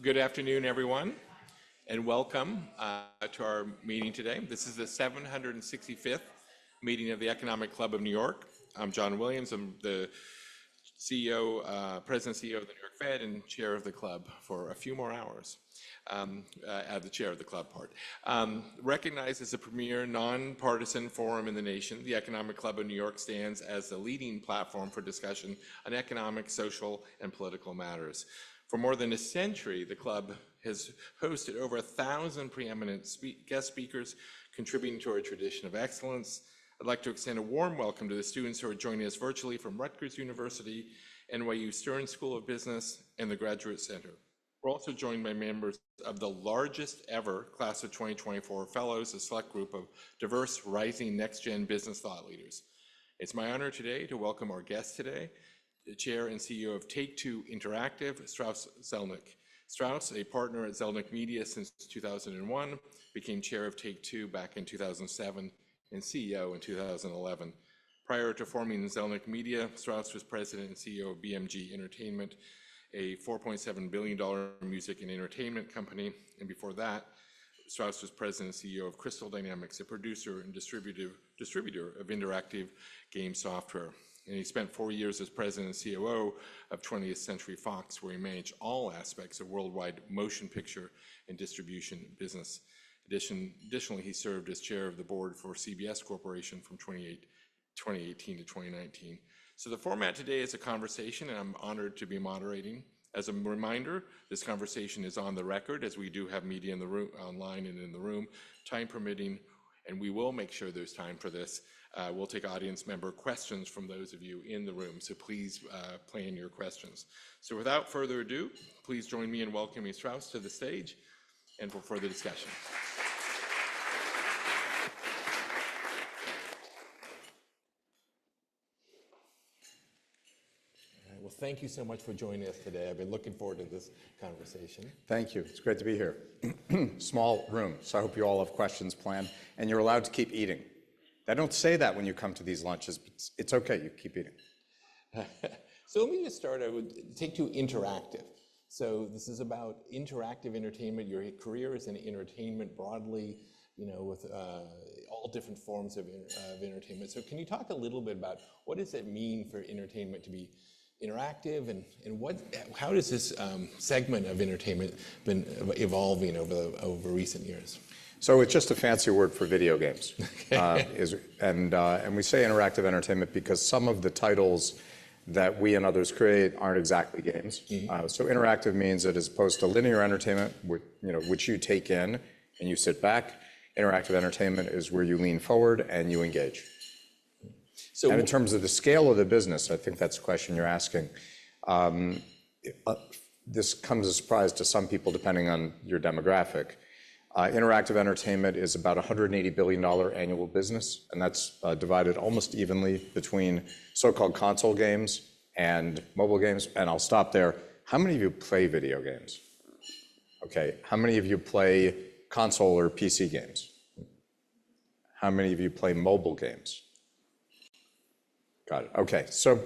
Good afternoon, everyone, and welcome to our meeting today. This is the 765th meeting of the Economic Club of New York. I'm John Williams. I'm the President and CEO of the New York Fed and chair of the club for a few more hours. The chair of the club part. Recognized as a premier nonpartisan forum in the nation, the Economic Club of New York stands as the leading platform for discussion on economic, social, and political matters. For more than a century, the club has hosted over 1,000 preeminent guest speakers, contributing to our tradition of excellence. I'd like to extend a warm welcome to the students who are joining us virtually from Rutgers University, NYU Stern School of Business, and the Graduate Center. We're also joined by members of the largest ever class of 2024 fellows, a select group of diverse, rising, next-gen business thought leaders. It's my honor today to welcome our guest today, the chair and CEO of Take-Two Interactive, Strauss Zelnick. Strauss, a partner at Zelnick Media since 2001, became chair of Take-Two back in 2007 and CEO in 2011. Prior to forming Zelnick Media, Strauss was president and CEO of BMG Entertainment, a $4.7 billion music and entertainment company. And before that, Strauss was president and CEO of Crystal Dynamics, a producer and distributor of interactive game software. And he spent 4 years as president and COO of 20th Century Fox, where he managed all aspects of worldwide motion picture and distribution business. Additionally, he served as chair of the board for CBS Corporation from 2018 to 2019. So the format today is a conversation, and I'm honored to be moderating. As a reminder, this conversation is on the record, as we do have media in the room, online and in the room, time permitting, and we will make sure there's time for this. We'll take audience member questions from those of you in the room, so please plan your questions. So without further ado, please join me in welcoming Strauss to the stage and for further discussion. Well, thank you so much for joining us today. I've been looking forward to this conversation. Thank you. It's great to be here. Small room, so I hope you all have questions planned, and you're allowed to keep eating. I don't say that when you come to these lunches, but it's okay, you keep eating. So let me just start with Take-Two Interactive. So this is about interactive entertainment. Your career is in entertainment broadly, you know, with all different forms of entertainment. So can you talk a little bit about what does it mean for entertainment to be interactive, and how does this segment of entertainment been evolving over recent years? So it's just a fancy word for video games. And we say interactive entertainment because some of the titles that we and others create aren't exactly games. So interactive means that as opposed to linear entertainment, which you take in and you sit back, interactive entertainment is where you lean forward and you engage. So, and in terms of the scale of the business, I think that's the question you're asking. This comes as a surprise to some people depending on your demographic. Interactive entertainment is about $180 billion annual business, and that's divided almost evenly between so-called console games and mobile games. And I'll stop there. How many of you play video games? Okay. How many of you play console or PC games? How many of you play mobile games? Got it. Okay. So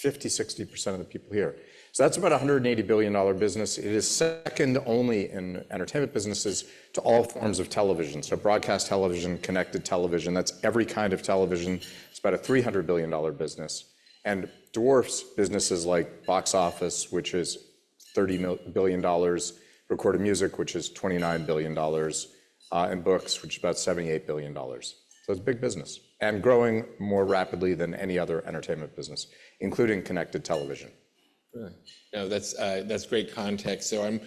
50–60% of the people here. So that's about a $180 billion business. It is second only in entertainment businesses to all forms of television. So broadcast television, connected television, that's every kind of television. It's about a $300 billion business. And dwarfs businesses like box office, which is $30 billion, recorded music, which is $29 billion, and books, which is about $78 billion. So it's big business and growing more rapidly than any other entertainment business, including connected television. Really? No, that's great context. So I'm,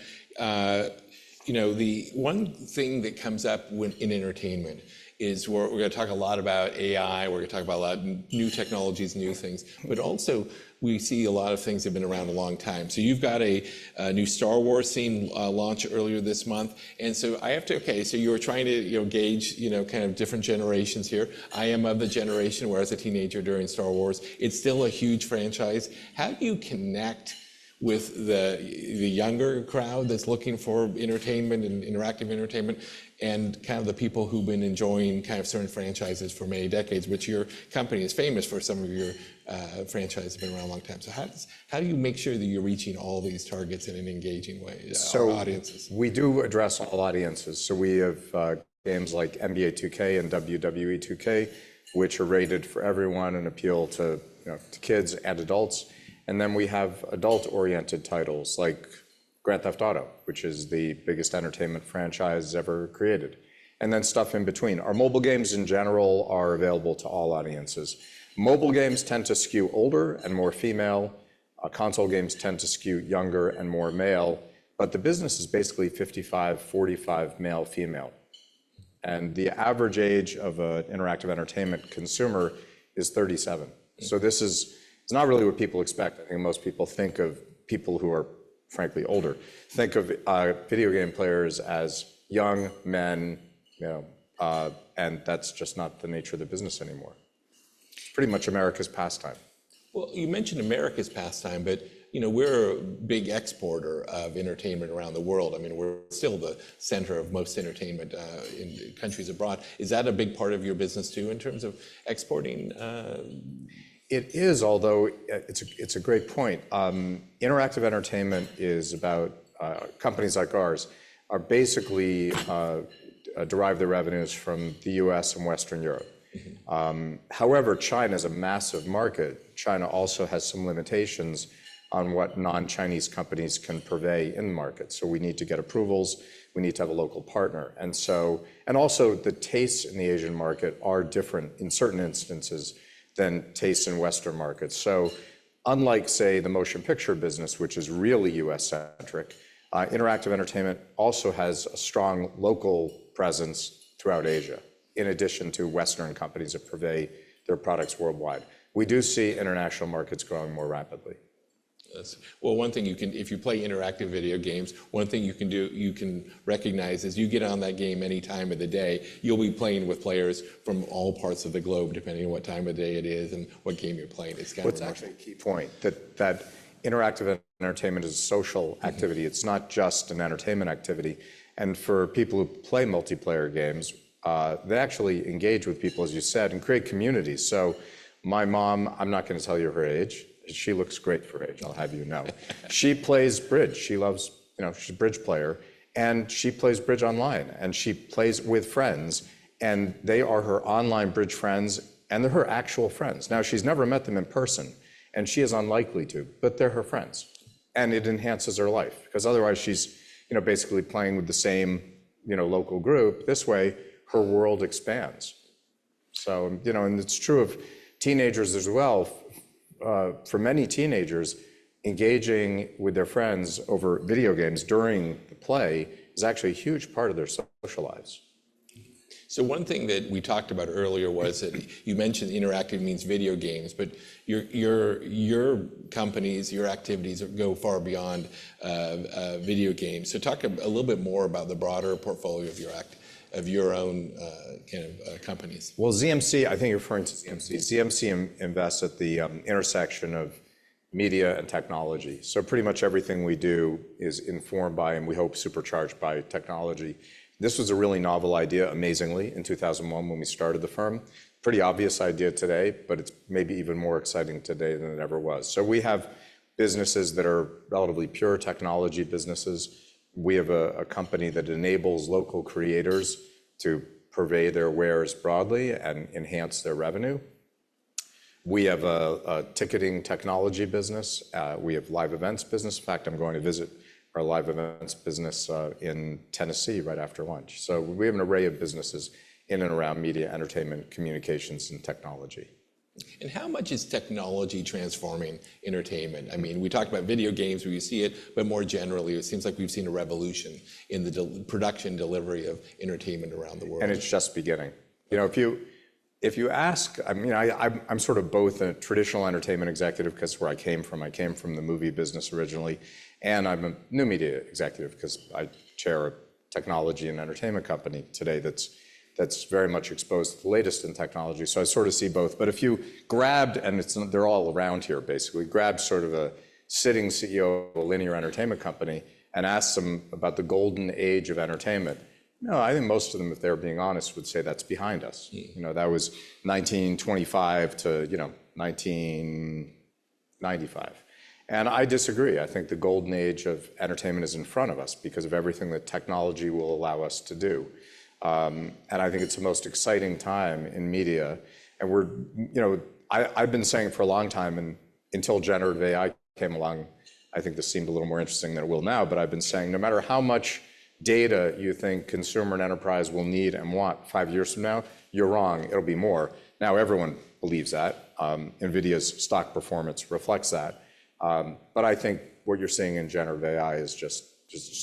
the one thing that comes up in entertainment is we're going to talk a lot about AI. We're going to talk about a lot of new technologies, new things, but also we see a lot of things that have been around a long time. So you've got a new Star Wars scene launch earlier this month, and so I have to. Okay, so you were trying to gauge kind of different generations here. I am of the generation where, as a teenager during Star Wars, it's still a huge franchise. How do you connect with the younger crowd that's looking for entertainment and interactive entertainment, and kind of the people who've been enjoying kind of certain franchises for many decades, which your company is famous for. Some of your franchises have been around a long time. So how do you make sure that you're reaching all these targets in an engaging way, our audiences? We do address all audiences. So we have games like NBA 2K and WWE 2K, which are rated for everyone and appeal to, to kids and adults. And then we have adult-oriented titles like Grand Theft Auto, which is the biggest entertainment franchise ever created. And then stuff in between. Our mobile games in general are available to all audiences. Mobile games tend to skew older and more female. Console games tend to skew younger and more male. But the business is basically 55-45 male-female. And the average age of an interactive entertainment consumer is 37. So this is, it's not really what people expect. I think most people think of people who are frankly older. Think of video game players as young men, and that's just not the nature of the business anymore. Pretty much America's pastime. Well, you mentioned America's pastime, but we're a big exporter of entertainment around the world. I mean, we're still the center of most entertainment in countries abroad. Is that a big part of your business too, in terms of exporting? It is, although it's a great point. Interactive entertainment is about, companies like ours are basically derive their revenues from the US and Western Europe. However, China is a massive market. China also has some limitations on what non-Chinese companies can purvey in the market. So we need to get approvals, we need to have a local partner. And also the tastes in the Asian market are different in certain instances than tastes in Western markets. So unlike, say, the motion picture business, which is really US-centric, interactive entertainment also has a strong local presence throughout Asia, in addition to Western companies that purvey their products worldwide. We do see international markets growing more rapidly. Well, one thing you can, if you play interactive video games, one thing you can do, you can recognize is you get on that game any time of the day, you'll be playing with players from all parts of the globe, depending on what time of day it is and what game you're playing. It's kind of actually a key point, that interactive entertainment is a social activity. It's not just an entertainment activity. And for people who play multiplayer games, they actually engage with people, as you said, and create communities. So my mom, I'm not going to tell you her age. She looks great for her age, I'll have you know. She plays bridge. She loves, she's a bridge player, and she plays bridge online, and she plays with friends, and they are her online bridge friends, and they're her actual friends. Now, she's never met them in person, and she is unlikely to, but they're her friends, and it enhances her life, because otherwise she's, basically playing with the same, local group. This way, her world expands. So, and it's true of teenagers as well. For many teenagers, engaging with their friends over video games during the play is actually a huge part of their social lives. So one thing that we talked about earlier was that you mentioned interactive means video games, but your companies, your activities go far beyond video games. So talk a little bit more about the broader portfolio of your own kind of companies. Well, ZMC, I think you're referring to ZMC. ZMC invests at the intersection of media and technology. So pretty much everything we do is informed by, and we hope supercharged by, technology. This was a really novel idea, amazingly, in 2001 when we started the firm. Pretty obvious idea today, but it's maybe even more exciting today than it ever was. So we have businesses that are relatively pure technology businesses. We have a company that enables local creators to purvey their wares broadly and enhance their revenue. We have a ticketing technology business. We have live events business. In fact, I'm going to visit our live events business in Tennessee right after lunch. So we have an array of businesses in and around media, entertainment, communications, and technology. And how much is technology transforming entertainment? I mean, we talked about video games where you see it, but more generally, it seems like we've seen a revolution in the production delivery of entertainment around the world. And it's just beginning. If you ask, I mean, I'm sort of both a traditional entertainment executive because where I came from the movie business originally, and I'm a new media executive because I chair a technology and entertainment company today that's very much exposed to the latest in technology. So I sort of see both. But if you grabbed, and they're all around here basically, grabbed sort of sitting CEO of a linear entertainment company and asked them about the golden age of entertainment, no, I think most of them, if they're being honest, would say that's behind us. That was 1925 to 1995. And I disagree. I think the golden age of entertainment is in front of us because of everything that technology will allow us to do. And I think it's the most exciting time in media. And I've been saying for a long time, and until generative AI came along, I think this seemed a little more interesting than it will now, but I've been saying no matter how much data you think consumer and enterprise will need and want 5 years from now, you're wrong, it'll be more. Now everyone believes that. NVIDIA's stock performance reflects that. But I think what you're seeing in generative AI is just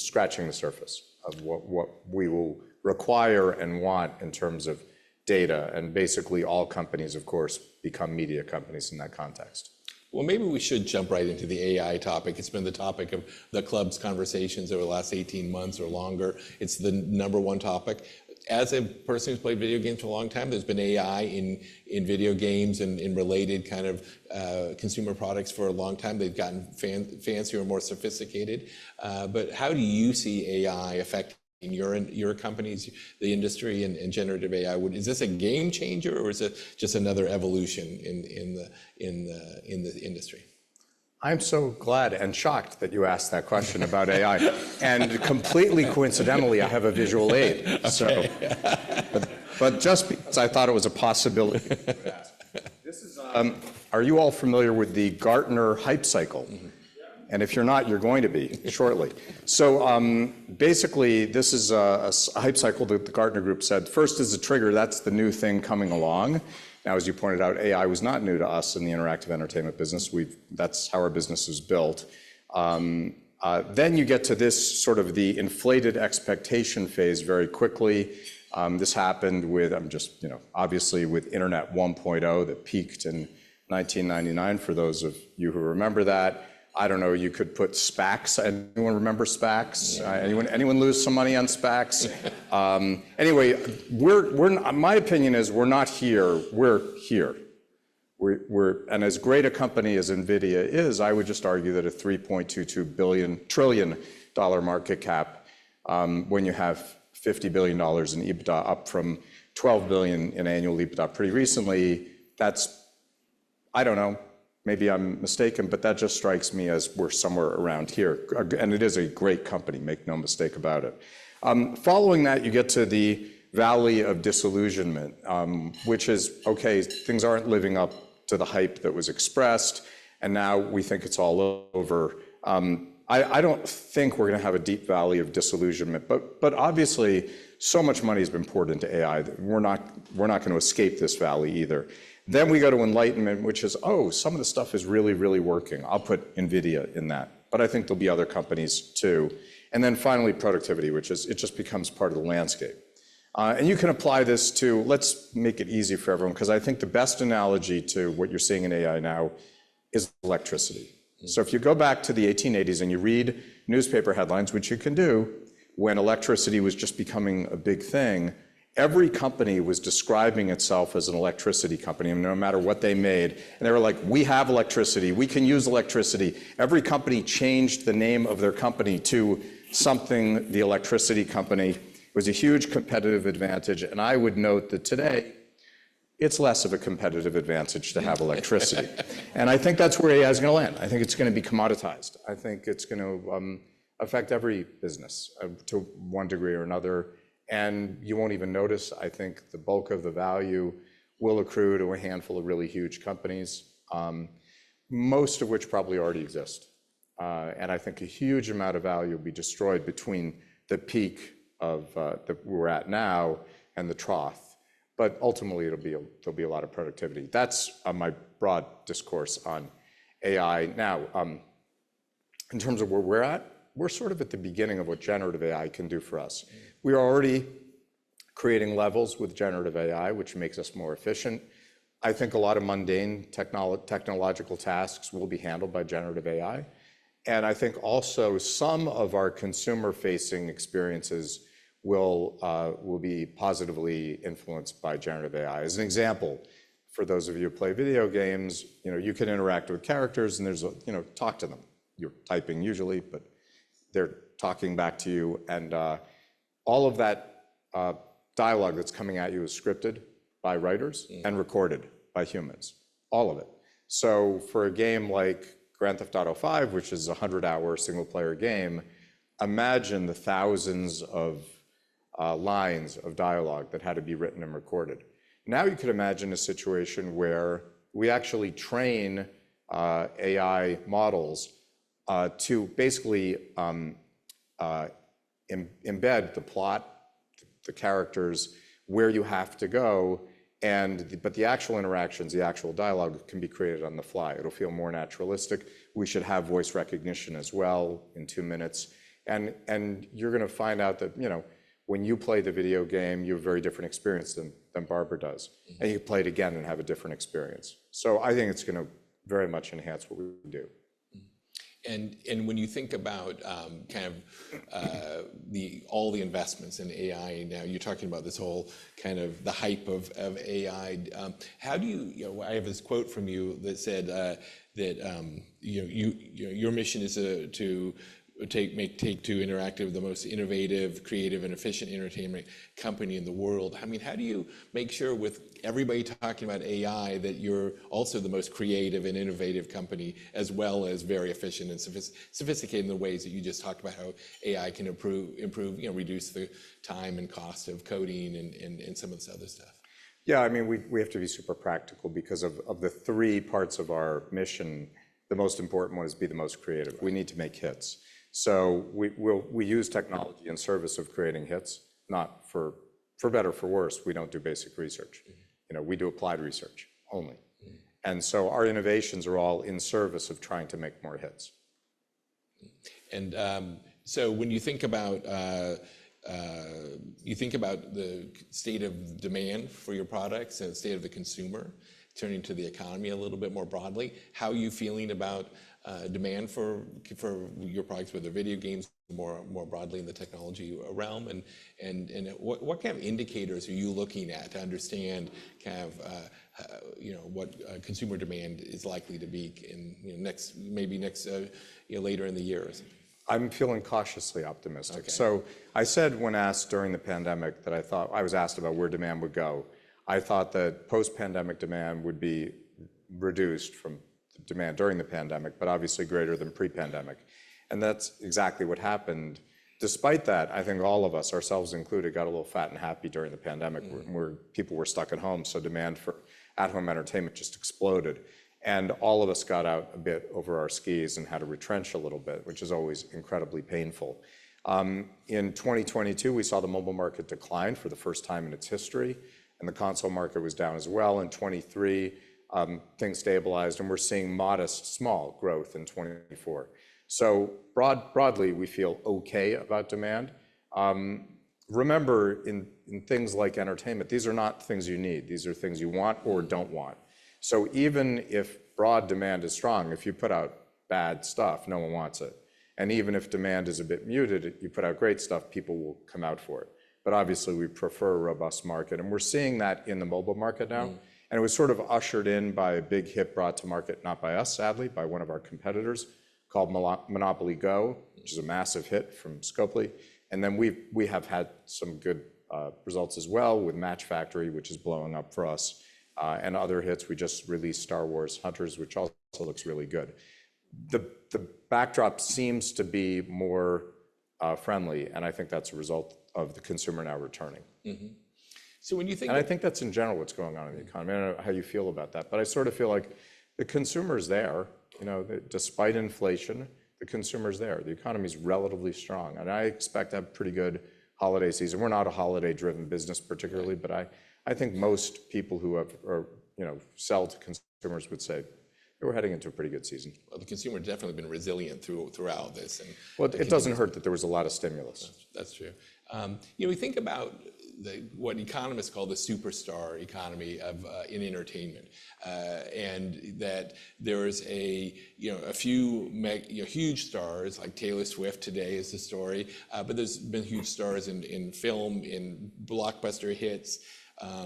scratching the surface of what we will require and want in terms of data. And basically all companies, of course, become media companies in that context. Well, maybe we should jump right into the AI topic. It's been the topic of the club's conversations over the last 18 months or longer. It's the #1 topic. As a person who's played video games for a long time, there's been AI in video games and in related kind of consumer products for a long time. They've gotten fancier and more sophisticated. But how do you see AI affecting your companies, the industry, and generative AI? Is this a game changer, or is it just another evolution in the industry? I'm so glad and shocked that you asked that question about AI. And completely coincidentally, I have a visual aid. Okay. So, but just because I thought it was a possibility. This is, are you all familiar with the Gartner hype cycle? Mm-hmm. And if you're not, you're going to be shortly. So basically, this is a hype cycle that the Gartner Group said, first is a trigger, that's the new thing coming along. Now, as you pointed out, AI was not new to us in the interactive entertainment business. That's how our business is built. Then you get to this sort of the inflated expectation phase very quickly. This happened with, obviously with Internet 1.0 that peaked in 1999, for those of you who remember that. I don't know, you could put SPACs. Anyone remember SPACs? Anyone lose some money on SPACs? Anyway, my opinion is we're not here, we're here. And as great a company as NVIDIA is, I would just argue that a $3.22 trillion market cap, when you have $50 billion in EBITDA, up from $12 billion in annual EBITDA pretty recently, that's, I don't know, maybe I'm mistaken, but that just strikes me as we're somewhere around here. And it is a great company, make no mistake about it. Following that, you get to the valley of disillusionment, which is, okay, things aren't living up to the hype that was expressed, and now we think it's all over. I don't think we're gonna have a deep valley of disillusionment, but obviously, so much money has been poured into AI that we're not gonna escape this valley either. Then we go to enlightenment, which is, oh, some of the stuff is really, really working. I'll put NVIDIA in that, but I think there'll be other companies too. And then finally, productivity, which is, it just becomes part of the landscape. And you can apply this to, let's make it easy for everyone, because I think the best analogy to what you're seeing in AI now is electricity. So if you go back to the 1880s and you read newspaper headlines, which you can do, when electricity was just becoming a big thing, every company was describing itself as an electricity company, and no matter what they made. And they were like, we have electricity, we can use electricity. Every company changed the name of their company to something, the electricity company. It was a huge competitive advantage. And I would note that today, it's less of a competitive advantage to have electricity. And I think that's where AI is going to land. I think it's going to be commoditized. I think it's going to affect every business to one degree or another. And you won't even notice. I think the bulk of the value will accrue to a handful of really huge companies, most of which probably already exist. And I think a huge amount of value will be destroyed between the peak of that we're at now and the trough. But ultimately, there'll be a lot of productivity. That's my broad discourse on AI. Now, in terms of where we're at, we're sort of at the beginning of what generative AI can do for us. We are already creating levels with generative AI, which makes us more efficient. I think a lot of mundane technological tasks will be handled by generative AI. And I think also some of our consumer-facing experiences will be positively influenced by generative AI. As an example, for those of you who play video games, you can interact with characters and talk to them. you're typing usually, but they're talking back to you, and all of that dialogue that's coming at you is scripted by writers and recorded by humans, all of it. So for a game like Grand Theft Auto 5, which is a 100-hour single-player game, imagine the thousands of lines of dialogue that had to be written and recorded. Now you could imagine a situation where we actually train AI models to basically embed the plot, the characters, where you have to go, but the actual interactions, the actual dialogue can be created on the fly. It'll feel more naturalistic. We should have voice recognition as well in 2 minutes. And you're going to find out that, when you play the video game, you have a very different experience than Barbara does. And you play it again and have a different experience. So I think it's going to very much enhance what we do. And when you think about all the investments in AI now, you're talking about this whole kind of the hype of AI. How do you, I have this quote from you that said that your mission is to take to Interactive the most innovative, creative, and efficient entertainment company in the world. I mean, how do you make sure with everybody talking about AI that you're also the most creative and innovative company, as well as very efficient and sophisticated in the ways that you just talked about how AI can improve, reduce the time and cost of coding and some of this other stuff? Yeah, I mean, we have to be super practical because of the 3 parts of our mission, the most important one is be the most creative. Right. We need to make hits. So we use technology in service of creating hits, not for better or for worse. We don't do basic research. We do applied research only. And so our innovations are all in service of trying to make more hits. And so when you think about the state of demand for your products and the state of the consumer, turning to the economy a little bit more broadly, how are you feeling about demand for your products, whether video games more broadly in the technology realm, and what kind of indicators are you looking at to understand kind of what consumer demand is likely to be in next later in the year? I'm feeling cautiously optimistic. Okay. So I said when asked during the pandemic that I was asked about where demand would go. I thought that post-pandemic demand would be reduced from demand during the pandemic, but obviously greater than pre-pandemic. And that's exactly what happened. Despite that, I think all of us, ourselves included, got a little fat and happy during the pandemic where people were stuck at home. So demand for at-home entertainment just exploded. And all of us got out a bit over our skis and had to retrench a little bit, which is always incredibly painful. In 2022, we saw the mobile market decline for the first time in its history, and the console market was down as well. In 23, things stabilized, and we're seeing modest, small growth in 24. So broadly, we feel okay about demand. Remember, in things like entertainment, these are not things you need. These are things you want or don't want. So even if broad demand is strong, if you put out bad stuff, no one wants it. And even if demand is a bit muted, you put out great stuff, people will come out for it. But obviously, we prefer a robust market. And we're seeing that in the mobile market now. And it was sort of ushered in by a big hit brought to market, not by us, sadly, by one of our competitors, called Monopoly Go, which is a massive hit from Scopely. And then we have had some good results as well with Match Factory, which is blowing up for us, and other hits. We just released Star Wars Hunters, which also looks really good. The backdrop seems to be more friendly, and I think that's a result of the consumer now returning. So when you think, and I think that's in general what's going on in the economy. I don't know how you feel about that, but I sort of feel like the consumer's there. Despite inflation, the consumer's there. The economy's relatively strong, and I expect to have a pretty good holiday season. We're not a holiday-driven business particularly, but I think most people who sell to consumers would say we're heading into a pretty good season. Well, the consumer has definitely been resilient throughout this. Well, it doesn't hurt that there was a lot of stimulus. That's true. We think about what economists call the superstar economy in entertainment, and that there's a few huge stars like Taylor Swift today is the story, but there's been huge stars in film, in blockbuster hits.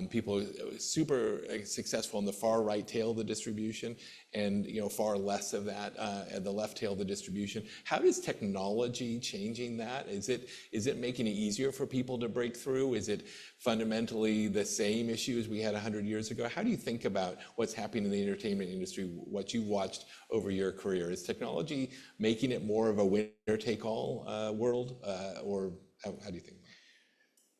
People are super successful in the far right tail of the distribution, and far less of that at the left tail of the distribution. How is technology changing that? Is it making it easier for people to break through? Is it fundamentally the same issue as we had 100 years ago? How do you think about what's happening in the entertainment industry, what you watched over your career? Is technology making it more of a winner-take-all world, or how do you think about it?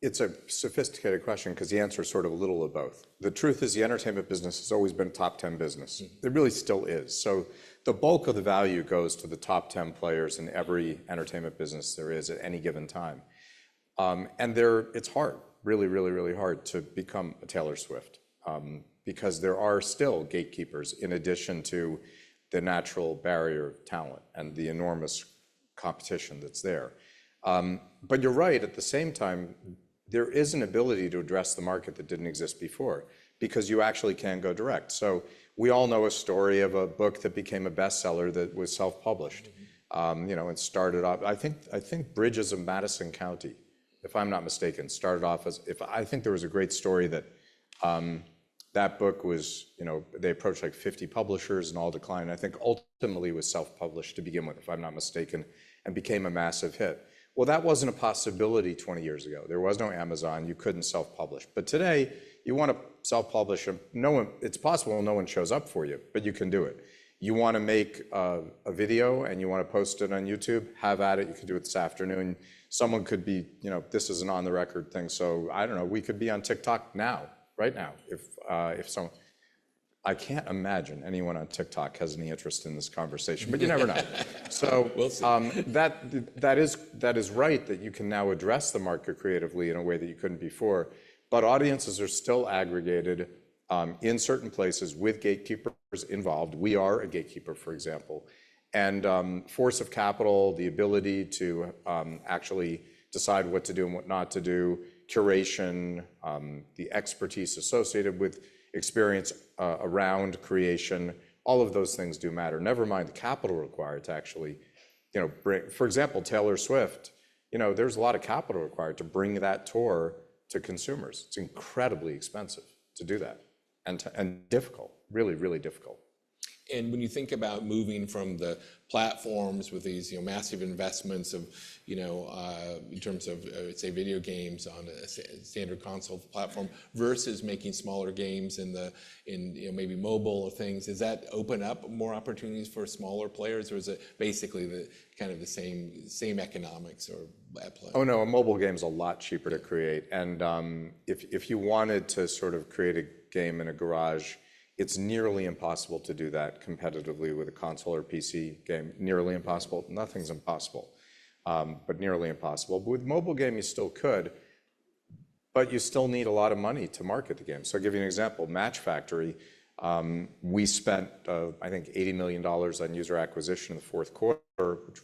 It's a sophisticated question because the answer is sort of a little of both. The truth is the entertainment business has always been top 10 business. It really still is. So the bulk of the value goes to the top 10 players in every entertainment business there is at any given time. And it's hard, really, really, really hard to become a Taylor Swift because there are still gatekeepers in addition to the natural barrier of talent and the enormous competition that's there. But you're right, at the same time, there is an ability to address the market that didn't exist before because you actually can go direct. So we all know a story of a book that became a bestseller that was self-published, and started off, I think Bridges of Madison County, if I'm not mistaken, started off as, I think there was a great story that that book was, they approached like 50 publishers and all declined. I think ultimately was self-published to begin with, if I'm not mistaken, and became a massive hit. Well, that wasn't a possibility 20 years ago. There was no Amazon. You couldn't self-publish. But today, you want to self-publish. It's possible no one shows up for you, but you can do it. You want to make a video and you want to post it on YouTube, have at it. You can do it this afternoon. Someone could be, this is an on-the-record thing. So I don't know, we could be on TikTok now, right now, if someone. I can't imagine anyone on TikTok has any interest in this conversation, but you never know. So we'll see. that is right that you can now address the market creatively in a way that you couldn't before, but audiences are still aggregated in certain places with gatekeepers involved. We are a gatekeeper, for example, and force of capital, the ability to actually decide what to do and what not to do, curation, the expertise associated with experience around creation, all of those things do matter. Never mind the capital required to actually, bring, for example, Taylor Swift, there's a lot of capital required to bring that tour to consumers. It's incredibly expensive to do that and difficult, really, really difficult. And when you think about moving from the platforms with these massive investments of in terms of say video games on a standard console platform versus making smaller games in maybe mobile or things, does that open up more opportunities for smaller players, or is it basically the kind of the same economics or at play? Oh no, a mobile game is a lot cheaper to create, and if you wanted to sort of create a game in a garage, it's nearly impossible to do that competitively with a console or PC game. Nearly impossible. Nothing's impossible, but nearly impossible. But with mobile game, you still could, but you still need a lot of money to market the game. So I'll give you an example. Match Factory, we spent, I think, $80 million on user acquisition in the fourth quarter, which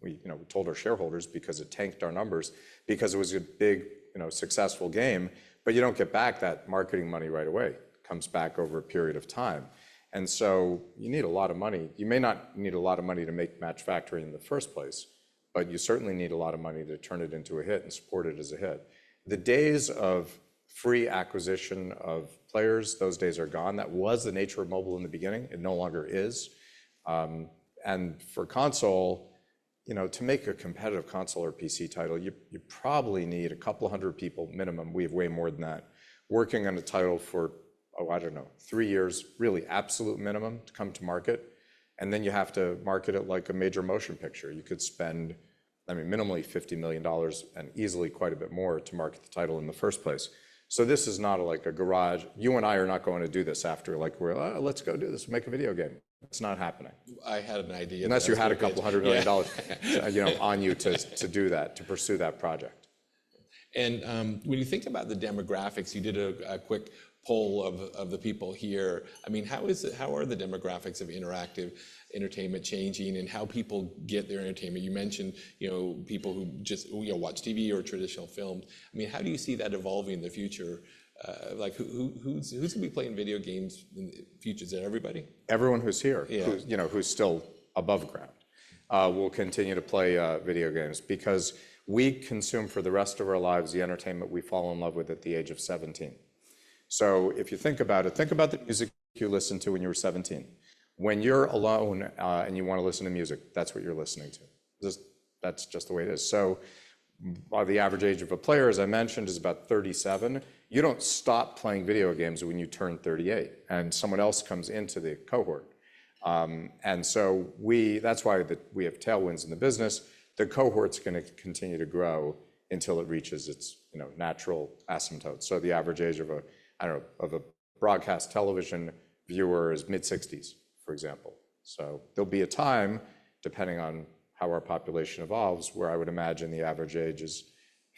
we told our shareholders because it tanked our numbers because it was a big, successful game, but you don't get back that marketing money right away. Comes back over a period of time. And so you need a lot of money. You may not need a lot of money to make Match Factory in the first place, but you certainly need a lot of money to turn it into a hit and support it as a hit. The days of free acquisition of players, those days are gone. That was the nature of mobile in the beginning. It no longer is. And for console, to make a competitive console or PC title, you probably need a couple hundred people minimum. We have way more than that, working on a title for, I don't know, 3 years, really absolute minimum to come to market. And then you have to market it like a major motion picture. You could spend, minimally $50 million and easily quite a bit more to market the title in the first place. So this is not like a garage. You and I are not going to do this after let's go do this, make a video game. It's not happening. I had an idea. Unless you had a couple $100 million on you to do that, to pursue that project. And when you think about the demographics, you did a quick poll of the people here. How are the demographics of interactive entertainment changing, and how people get their entertainment? You mentioned, people who just watch TV or traditional films. How do you see that evolving in the future? Who's going to be playing video games in the future? Is it everybody? Everyone who's here, who's still above ground, will continue to play video games because we consume for the rest of our lives the entertainment we fall in love with at the age of 17. So if you think about it, think about the music you listened to when you were 17. When you're alone and you want to listen to music, that's what you're listening to. That's just the way it is. So the average age of a player, as I mentioned, is about 37. You don't stop playing video games when you turn 38, and someone else comes into the cohort. And so that's why we have tailwinds in the business. The cohort's going to continue to grow until it reaches its natural asymptote. So the average age of a broadcast television viewer is mid-60s, for example. So there'll be a time, depending on how our population evolves, where I would imagine the average age is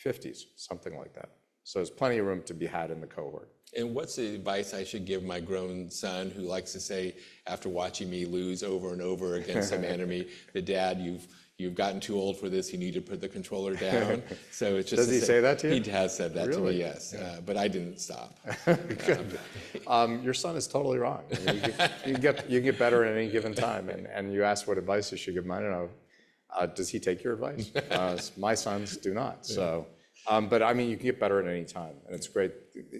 50s, something like that. So there's plenty of room to be had in the cohort. And what's the advice I should give my grown son who likes to say, after watching me lose over and over against some enemy, that Dad, you've gotten too old for this, you need to put the controller down. So it's just Does he say that to you? He has said that to me, Really? yes. But I didn't stop. Good. Your son is totally wrong. I mean, you can get better at any given time. And you ask what advice you should give him. I don't know. Does he take your advice? My sons do not. So, but I mean, you can get better at any time, and it's great.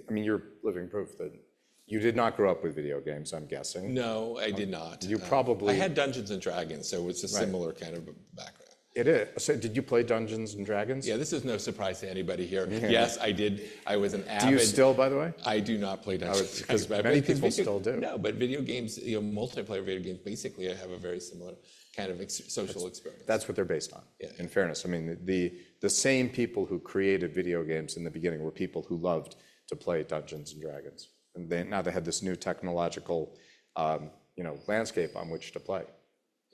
I mean, you're living proof that you did not grow up with video games, I'm guessing. No, I did not. You probably. I had Dungeons and Dragons, so it's a similar kind of background. It is. So did you play Dungeons and Dragons? Yeah, this is no surprise to anybody here. Yes, I did. I was an avid. Do you still, by the way? I do not play Dungeons and Dragons. Because many people still do. No, but video games, multiplayer video games, basically have a very similar kind of social experience. That's what they're based on, in fairness. I mean, the same people who created video games in the beginning were people who loved to play Dungeons and Dragons. And now they had this new technological, landscape on which to play.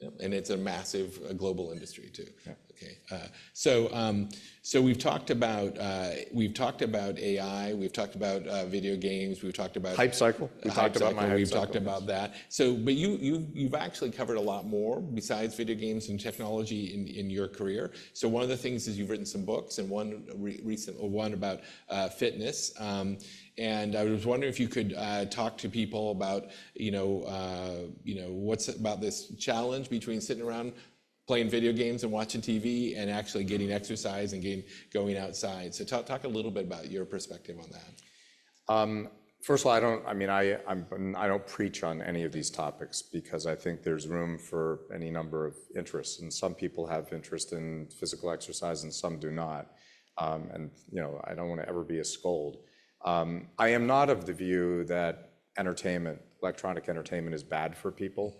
Yeah, and it's a massive global industry too. Yeah. Okay, so we've talked about AI, we've talked about video games, we've talked about hype cycle. We talked about my hype We've cycle. talked about that. So, but you've actually covered a lot more besides video games and technology in your career. So one of the things is you've written some books, and one about fitness. And I was wondering if you could talk to people about, what's about this challenge between sitting around playing video games and watching TV and actually getting exercise and going outside. So talk a little bit about your perspective on that. First of all, I don't preach on any of these topics because I think there's room for any number of interests, and some people have interest in physical exercise and some do not. I don't want to ever be a scold. I am not of the view that electronic entertainment is bad for people.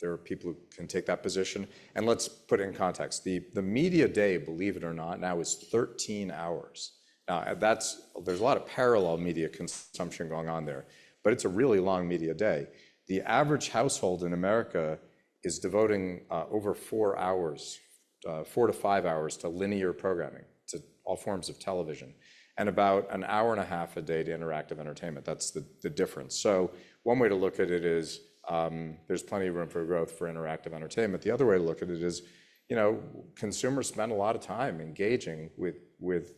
There are people who can take that position. And let's put it in context. The media day, believe it or not, now is 13 hours. Now, there's a lot of parallel media consumption going on there, but it's a really long media day. The average household in America is devoting over 4 hours, 4 to 5 hours to linear programming, to all forms of television, and about an hour and a half a day to interactive entertainment. That's the difference. So one way to look at it is there's plenty of room for growth for interactive entertainment. The other way to look at it is, consumers spend a lot of time engaging with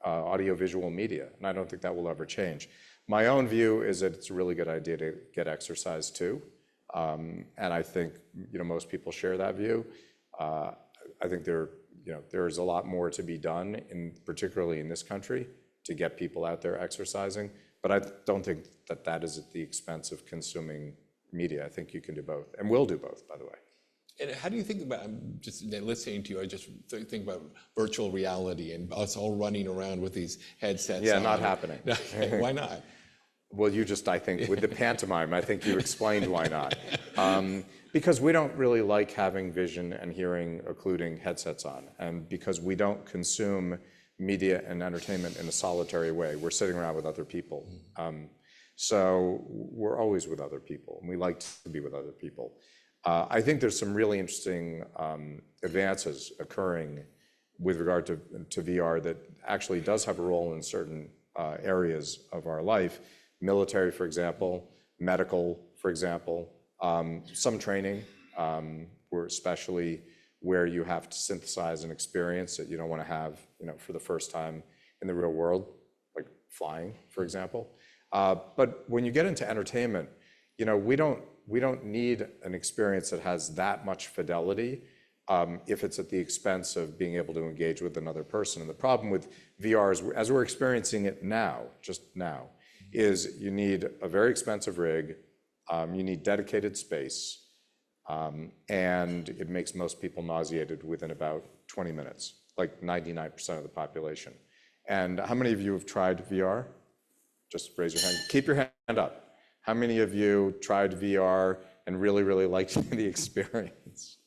audiovisual media, and I don't think that will ever change. My own view is that it's a really good idea to get exercise too, and I think most people share that view. I think there is a lot more to be done, particularly in this country, to get people out there exercising. But I don't think that is at the expense of consuming media. I think you can do both, and will do both, by the way. And how do you think about, I'm just listening to you, I just think about virtual reality and us all running around with these headsets on. Not happening. Why not? Well, I think, with the pantomime, I think you explained why not. Because we don't really like having vision and hearing occluding headsets on, and because we don't consume media and entertainment in a solitary way. We're sitting around with other people. So we're always with other people, and we like to be with other people. I think there's some really interesting advances occurring with regard to VR that actually does have a role in certain areas of our life. Military, for example, medical, for example, some training, especially where you have to synthesize an experience that you don't want to have, for the first time in the real world, like flying, for example. But when you get into entertainment, we don't need an experience that has that much fidelity if it's at the expense of being able to engage with another person. And the problem with VR is, as we're experiencing it now, just now, is you need a very expensive rig, you need dedicated space, and it makes most people nauseated within about 20 minutes, like 99% of the population. And how many of you have tried VR? Just raise your hand. Keep your hand up. How many of you tried VR and really, really liked the experience?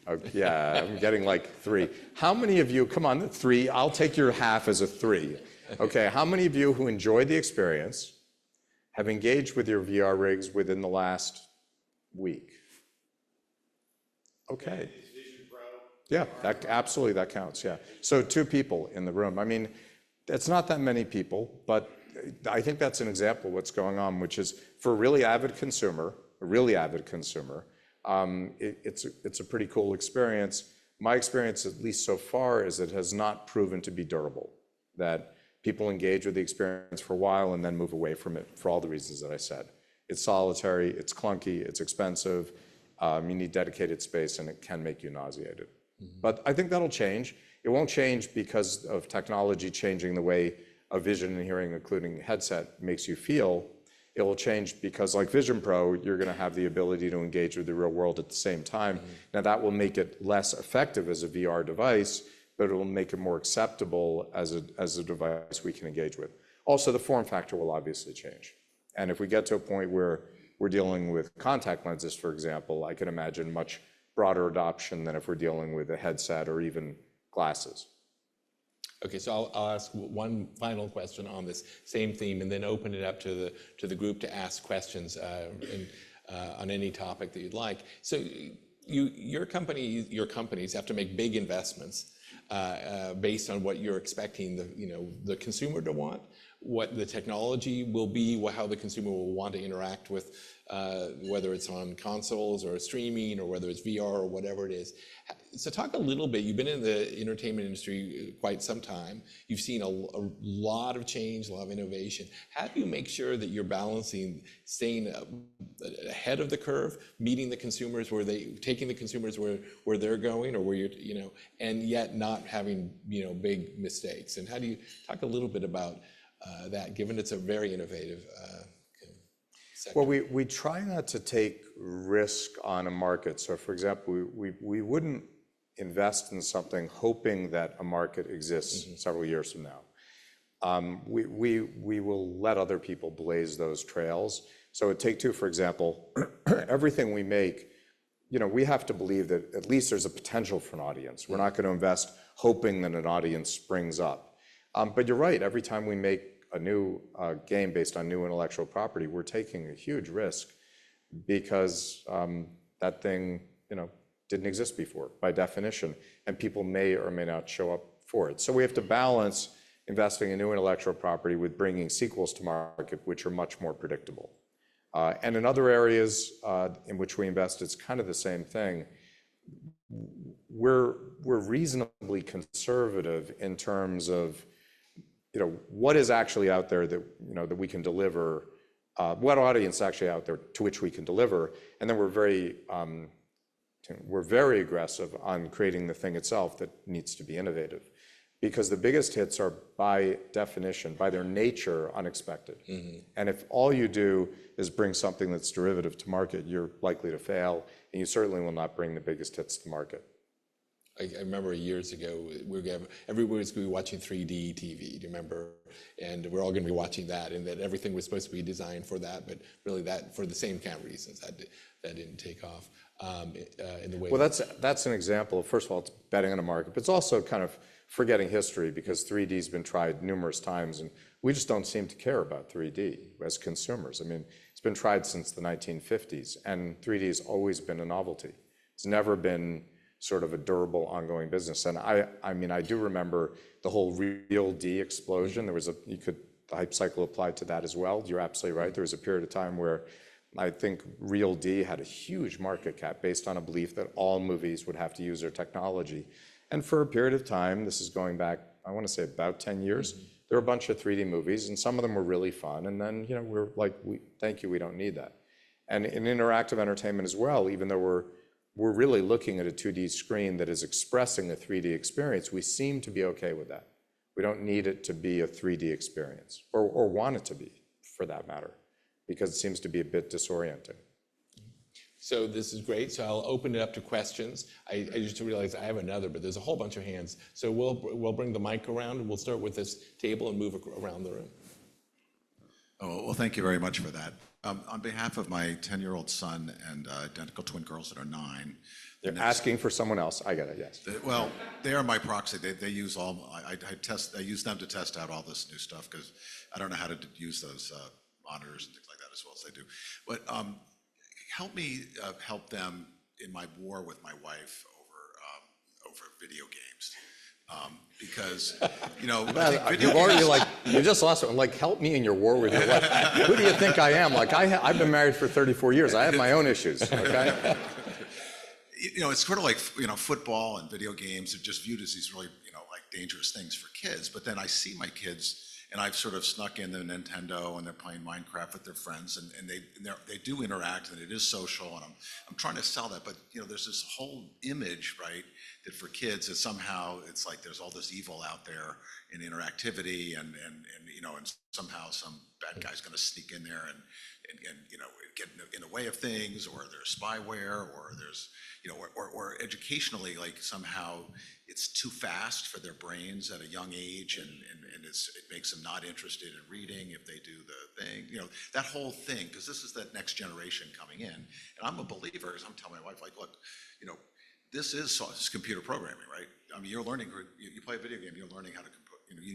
Okay, yeah, I'm getting like 3. How many of you, come on, 3, I'll take your half as a 3. Okay, how many of you who enjoyed the experience have engaged with your VR rigs within the last week? Okay. Yeah, that absolutely, that counts, yeah. So 2 people in the room. I mean, it's not that many people, but I think that's an example of what's going on, which is for a really avid consumer, it's a pretty cool experience. My experience, at least so far, is it has not proven to be durable, that people engage with the experience for a while and then move away from it for all the reasons that I said. It's solitary, it's clunky, it's expensive, you need dedicated space, and it can make you nauseated. But I think that'll change. It won't change because of technology changing the way a vision and hearing, including headset, makes you feel. It will change because, like Vision Pro, you're going to have the ability to engage with the real world at the same time. Now, that will make it less effective as a VR device, but it will make it more acceptable as a device we can engage with. Also, the form factor will obviously change. And if we get to a point where we're dealing with contact lenses, for example, I can imagine much broader adoption than if we're dealing with a headset or even glasses. Okay, so I'll ask one final question on this same theme, and then open it up to the group to ask questions on any topic that you'd like. So your companies have to make big investments based on what you're expecting the consumer to want, what the technology will be, how the consumer will want to interact with, whether it's on consoles or streaming or whether it's VR or whatever it is. So talk a little bit, you've been in the entertainment industry quite some time. You've seen a lot of change, a lot of innovation. How do you make sure that you're balancing staying ahead of the curve, meeting the consumers taking the consumers where they're going, or where you're, and yet not having, big mistakes? And how do you talk a little bit about that, given it's a very innovative sector? Well, we try not to take risk on a market. So, for example, we wouldn't invest in something hoping that a market exists several years from now. We will let other people blaze those trails. So at Take-Two, for example, everything we make, we have to believe that at least there's a potential for an audience. We're not going to invest hoping that an audience springs up. But you're right, every time we make a new game based on new intellectual property, we're taking a huge risk because that thing, didn't exist before by definition, and people may or may not show up for it. So we have to balance investing in new intellectual property with bringing sequels to market, which are much more predictable. And in other areas in which we invest, it's kind of the same thing. We're reasonably conservative in terms of what is actually out there that that we can deliver, what audience actually out there to which we can deliver, and then we're very aggressive on creating the thing itself that needs to be innovative, because the biggest hits are by definition, by their nature, unexpected. And if all you do is bring something that's derivative to market, you're likely to fail, and you certainly will not bring the biggest hits to market. I remember years ago, everybody was going to be watching 3D TV, do you remember? And we're all going to be watching that, and that everything was supposed to be designed for that, but really that, for the same kind of reasons, that didn't take off in the way. Well, that's an example of, first of all, it's betting on a market, but it's also kind of forgetting history, because 3D's been tried numerous times, and we just don't seem to care about 3D as consumers. I mean, it's been tried since the 1950s, and 3D has always been a novelty. It's never been sort of a durable, ongoing business. And I mean, I do remember the whole Real D explosion. The hype cycle applied to that as well. You're absolutely right. There was a period of time where I think Real D had a huge market cap based on a belief that all movies would have to use their technology. And for a period of time, this is going back, I want to say about 10 years, there were a bunch of 3D movies, and some of them were really fun. And then, we're like, thank you, we don't need that. And in interactive entertainment as well, even though we're we're really looking at a 2D screen that is expressing a 3D experience, we seem to be okay with that. We don't need it to be a 3D experience, or want it to be, for that matter, because it seems to be a bit disorienting. So this is great. So I'll open it up to questions. I just realized I have another, but there's a whole bunch of hands. So we'll bring the mic around, and we'll start with this table and move around the room. Oh, well, thank you very much for that. On behalf of my 10-year-old son and identical twin girls that are 9. They're asking for someone else. I get it, yes. Well, they are my proxy. They use all, I use them to test out all this new stuff because I don't know how to use those monitors and things like that as well as they do. But help me help them in my war with my wife over video games. Because, you know, you just lost it. Like, help me in your war with your wife. Who do you think I am? Like, I've been married for 34 years. I have my own issues, okay? You know, it's sort of like, you know, football and video games are just viewed as these really, you know, like dangerous things for kids. But then I see my kids, and I've sort of snuck in the Nintendo, and they're playing Minecraft with their friends, and they do interact, and it is social, and I'm trying to sell that. But you know, there's this whole image, right, that for kids that somehow it's like there's all this evil out there in interactivity, and you know, and somehow some bad guy's going to sneak in there and you know, get in the way of things, or there's spyware, or there's, you know, or educationally, like somehow it's too fast for their brains at a young age, and it makes them not interested in reading if they do the thing, you know, that whole thing, because this is that next generation coming in. And I'm a believer, because I'm telling my wife, like, look, you know, this is computer programming, right? I mean, you're learning, you play a video game, you're learning how to, you know, you